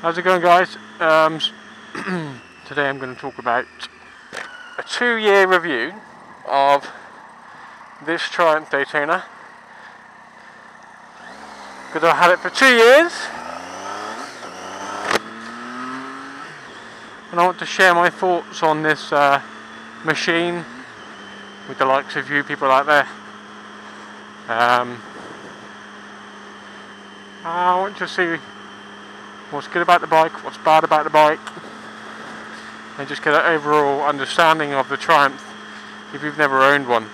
How's it going, guys? Today I'm going to talk about a 2-year review of this Triumph Daytona, because I had it for 2 years and I want to share my thoughts on this machine with the likes of you people out there. I want to see what's good about the bike, what's bad about the bike, and just get an overall understanding of the Triumph if you've never owned one.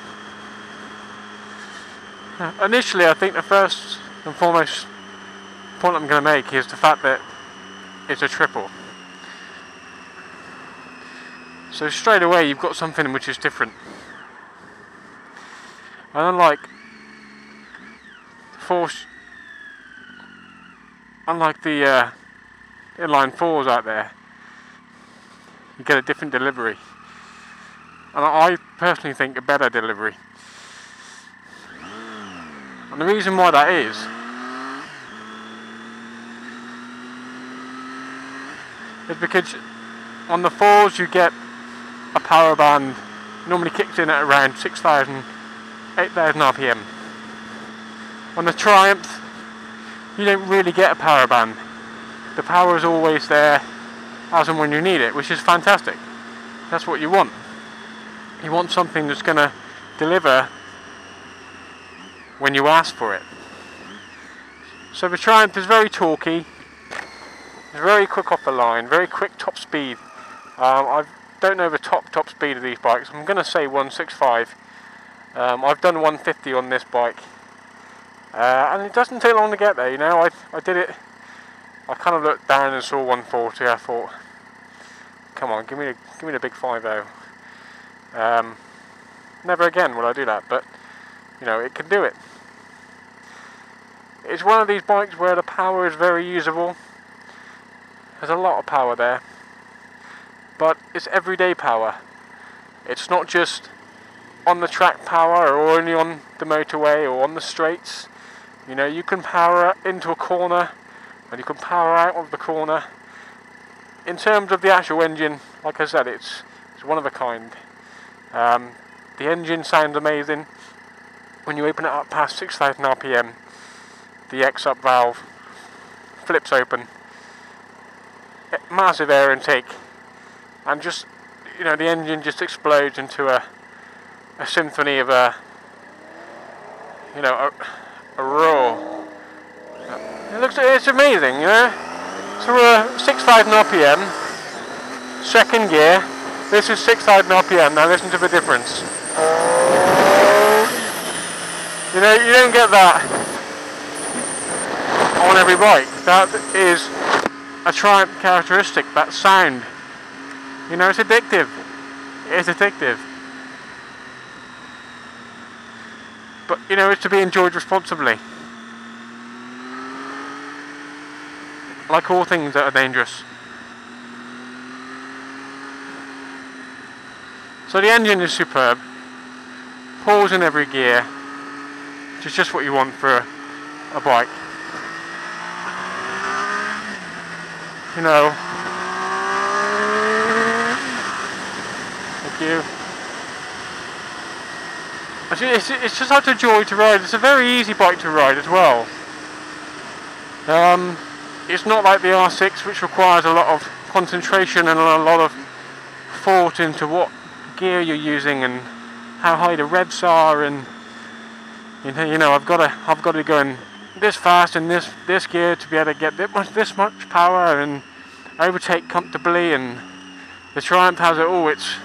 Initially, I think the first and foremost point I'm going to make is the fact that it's a triple. So straight away you've got something which is different. And unlike the inline fours out there, you get a different delivery, and I personally think a better delivery. And the reason why that is because on the fours you get a power band, normally kicks in at around 6,000, 8,000 RPM. On the Triumph you don't really get a power band. The power is always there as and when you need it, which is fantastic. That's what you want. You want something that's going to deliver when you ask for it. So the Triumph is very torquey, it's very quick off the line, very quick top speed. I don't know the top speed of these bikes. I'm going to say 165. I've done 150 on this bike. And it doesn't take long to get there, you know. I did it, I kind of looked down and saw 140, I thought, come on, give me the big 5.0. Never again will I do that, but, you know, it can do it. It's one of these bikes where the power is very usable. There's a lot of power there, but it's everyday power. It's not just on the track power or only on the motorway or on the straights. You know, you can power into a corner and you can power out of the corner. In terms of the actual engine, like I said, it's one of a kind. The engine sounds amazing. When you open it up past 6,000 RPM, the X-up valve flips open. Massive air intake, and just, you know, the engine just explodes into a symphony of a roar. It's amazing, you know. So we're 6,000 RPM, second gear. This is 6,000 RPM. Now listen to the difference. You know, you don't get that on every bike. That is a Triumph characteristic, that sound. You know, it's addictive. It's addictive. But, you know, it's to be enjoyed responsibly. Like all things that are dangerous. So the engine is superb. Pulls in every gear, which is just what you want for a bike. You know. Thank you. It's just such a joy to ride. It's a very easy bike to ride as well. It's not like the R6, which requires a lot of concentration and a lot of thought into what gear you're using and how high the revs are, and you know, I've got to be going this fast in this gear to be able to get this much power and overtake comfortably. And the Triumph has it all. It's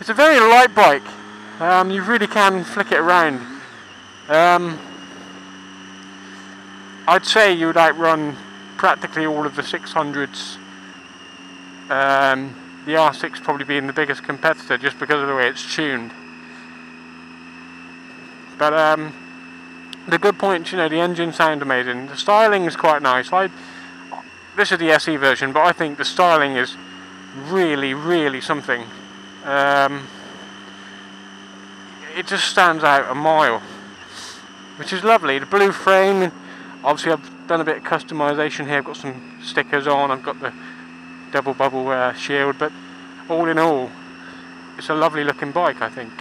a very light bike. You really can flick it around. I'd say you'd outrun practically all of the 600s. The R6 probably being the biggest competitor just because of the way it's tuned. But the good point, you know, the engine sounds amazing. The styling is quite nice. This is the SE version, but I think the styling is really, really something. It just stands out a mile, which is lovely. The blue frame, obviously I've done a bit of customization here. I've got some stickers on, I've got the double bubble shield, but all in all, it's a lovely looking bike, I think.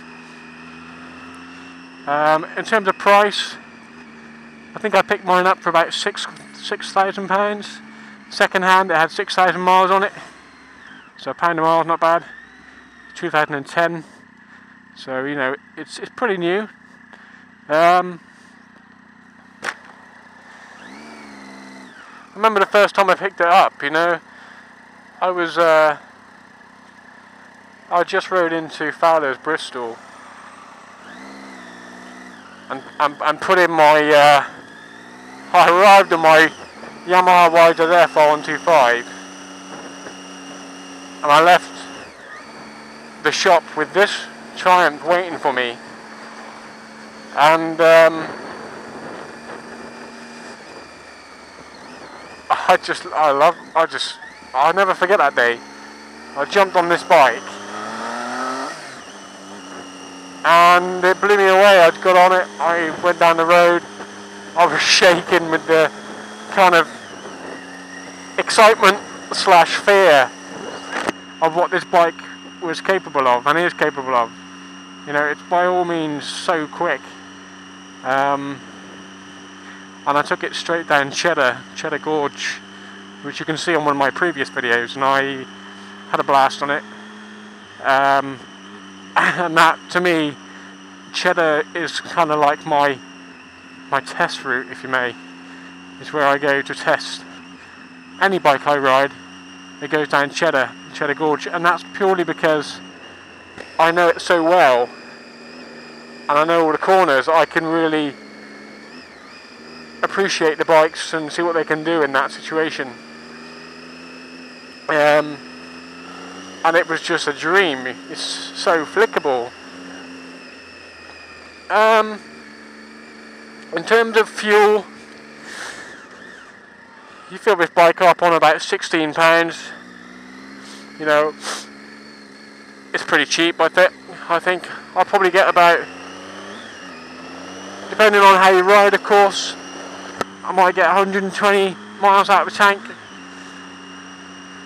In terms of price, I think I picked mine up for about £6,000. Second hand, it had 6,000 miles on it, so £1 a mile is not bad. 2010, so you know it's pretty new. I remember the first time I picked it up. You know, I just rode into Fowler's Bristol and put in my. I arrived at my Yamaha YZF-R125, and I left the shop with this Triumph waiting for me, and I'll never forget that day. I jumped on this bike and it blew me away. I got on it, I went down the road, I was shaking with the kind of excitement slash fear of what this bike was capable of and is capable of. You know, it's by all means so quick. And I took it straight down Cheddar Gorge, which you can see on one of my previous videos, and I had a blast on it. And that, to me, Cheddar is kind of like my test route, if you may. It's where I go to test any bike I ride. It goes down Cheddar Gorge, and that's purely because I know it so well, and I know all the corners. I can really appreciate the bikes and see what they can do in that situation. And it was just a dream. It's so flickable. In terms of fuel, you fill this bike up on about £16. You know, it's pretty cheap. I think I'll probably get about, depending on how you ride, of course, I might get 120 miles out of the tank.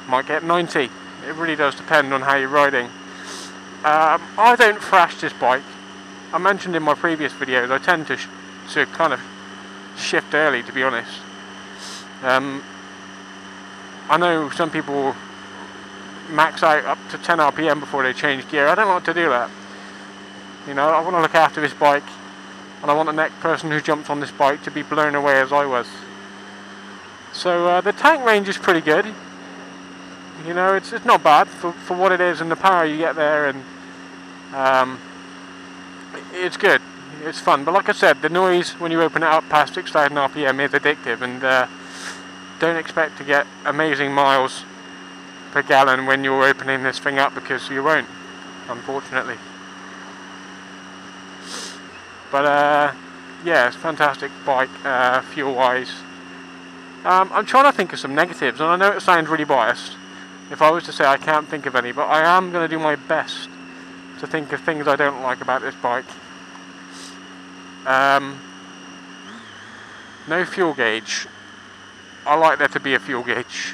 Might get 90. It really does depend on how you're riding. I don't thrash this bike. I mentioned in my previous videos I tend to kind of shift early, to be honest. I know some people max out up to 10 RPM before they change gear. I don't like to do that. You know, I want to look after this bike, and I want the next person who jumps on this bike to be blown away as I was. So the tank range is pretty good. You know, it's not bad for what it is and the power you get there, and it's good. It's fun. But like I said, the noise when you open it up past 6,000 RPM is addictive, and don't expect to get amazing miles per gallon when you're opening this thing up, because you won't, unfortunately. But yeah, it's a fantastic bike, fuel wise. I'm trying to think of some negatives, and I know it sounds really biased if I was to say I can't think of any, but I am going to do my best to think of things I don't like about this bike. No fuel gauge. I like there to be a fuel gauge.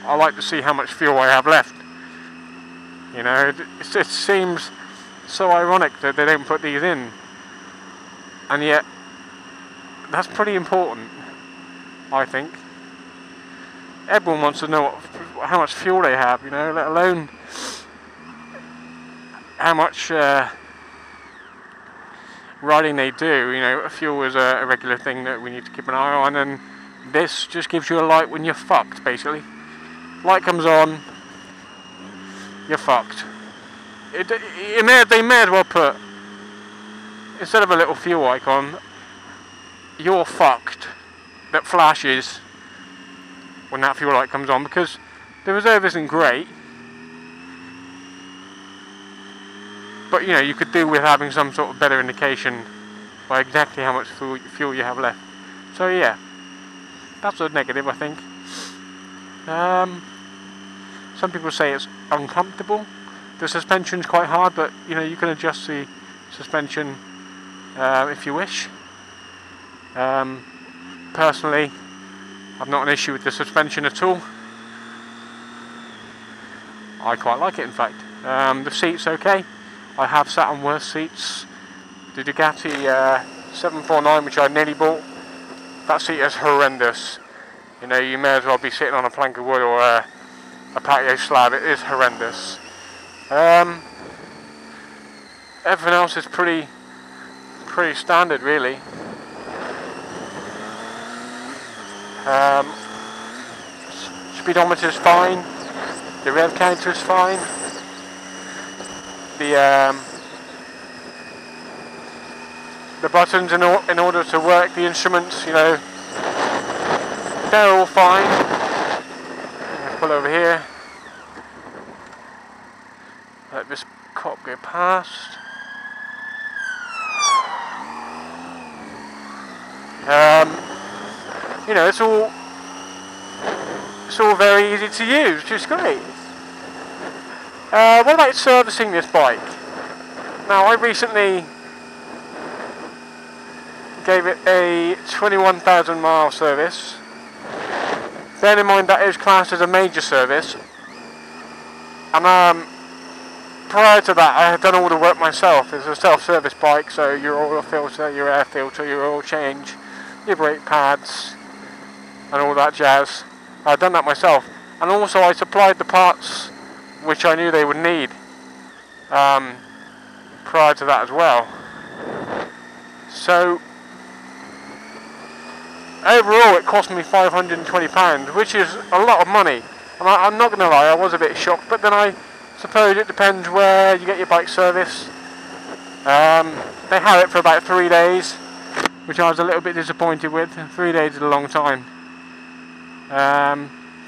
I like to see how much fuel I have left. You know, it seems so ironic that they don't put these in, and yet that's pretty important, I think. Everyone wants to know how much fuel they have, you know, let alone how much riding they do. You know, fuel is a regular thing that we need to keep an eye on, and this just gives you a light when you're fucked, basically. Light comes on, you're fucked. They may as well put, instead of a little fuel icon, you're fucked, that flashes when that fuel light comes on, because the reserve isn't great, but you know, you could do with having some sort of better indication by exactly how much fuel you have left. So yeah, that's a negative, I think. Some people say it's uncomfortable. The suspension's quite hard, but you know, you can adjust the suspension if you wish. Personally, I've not an issue with the suspension at all. I quite like it, in fact. The seat's okay. I have sat on worse seats. The Ducati 749, which I nearly bought, that seat is horrendous. You know, you may as well be sitting on a plank of wood or a patio slab. It is horrendous. Everything else is pretty standard, really. Speedometer is fine. The rev counter is fine. The buttons in order to work the instruments, you know, they're all fine. I'll pull over here. Let this cop go past. You know, it's all very easy to use, which is great. What about servicing this bike? Now, I recently gave it a 21,000 mile service. Bear in mind that is classed as a major service. And prior to that, I had done all the work myself. It's a self-service bike, so your oil filter, your air filter, your oil change, your brake pads, and all that jazz. I'd done that myself. And also I supplied the parts which I knew they would need prior to that as well. So overall it cost me £520, which is a lot of money. And I'm not going to lie, I was a bit shocked, but then I suppose it depends where you get your bike serviced. They had it for about 3 days, which I was a little bit disappointed with. 3 days is a long time.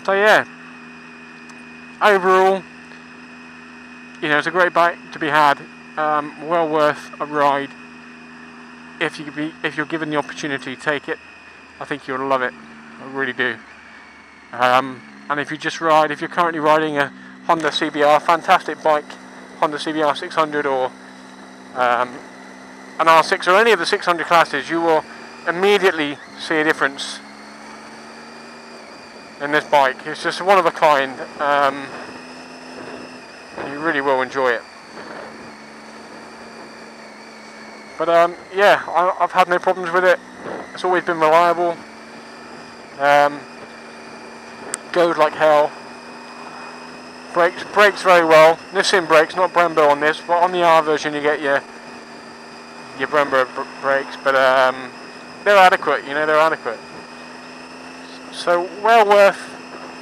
So yeah, overall, you know, it's a great bike to be had. Well worth a ride. If you're given the opportunity, take it. I think you'll love it. I really do. And if you're currently riding a Honda CBR, fantastic bike, Honda CBR 600 or an R6 or any of the 600 classes, you will immediately see a difference in this bike. It's just one of a kind. You really will enjoy it. But yeah, I've had no problems with it. It's always been reliable. Goes like hell. Brakes very well. Nissin brakes, not Brembo on this, but on the R version you get your Brembo brakes, but they're adequate, you know, they're adequate. So well worth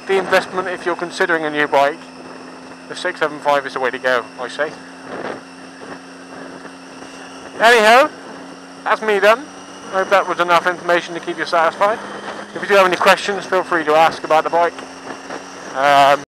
the investment if you're considering a new bike. The 675 is the way to go, I say. Anyhow, that's me done. I hope that was enough information to keep you satisfied. If you do have any questions, feel free to ask about the bike.